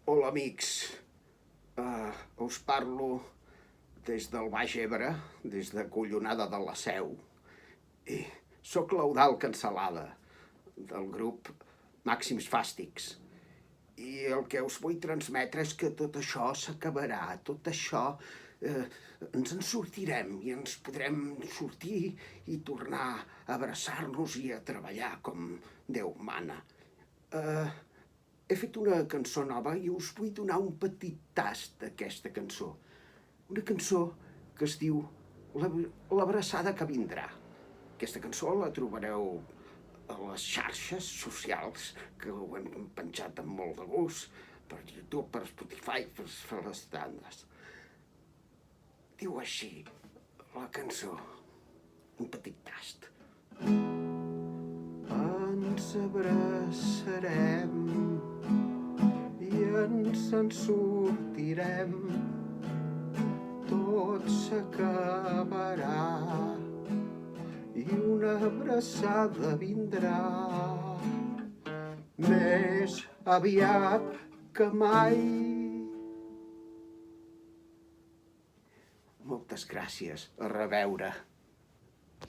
Hola, amics. Us parlo des del Baix Ebre, des de Collonada de la Seu. I soc l'Eudald Cansalada, del grup Màxims Fàstics. I el que us vull transmetre és que tot això s'acabarà, tot això ens en sortirem i ens podrem sortir i tornar a abraçar-nos i a treballar com Déu mana. He fet una cançó nova i us vull donar un petit tast d'aquesta cançó. Una cançó que es diu L'abraçada que vindrà. Aquesta cançó la trobareu a les xarxes socials, que ho hem penjat amb molt de gust, per YouTube, per Spotify, per les tandes. Diu així, la cançó, un petit tast. Ens abraçarem i ens en sortirem, tot s'acabarà i una abraçada vindrà més aviat que mai. Moltes gràcies, a reveure.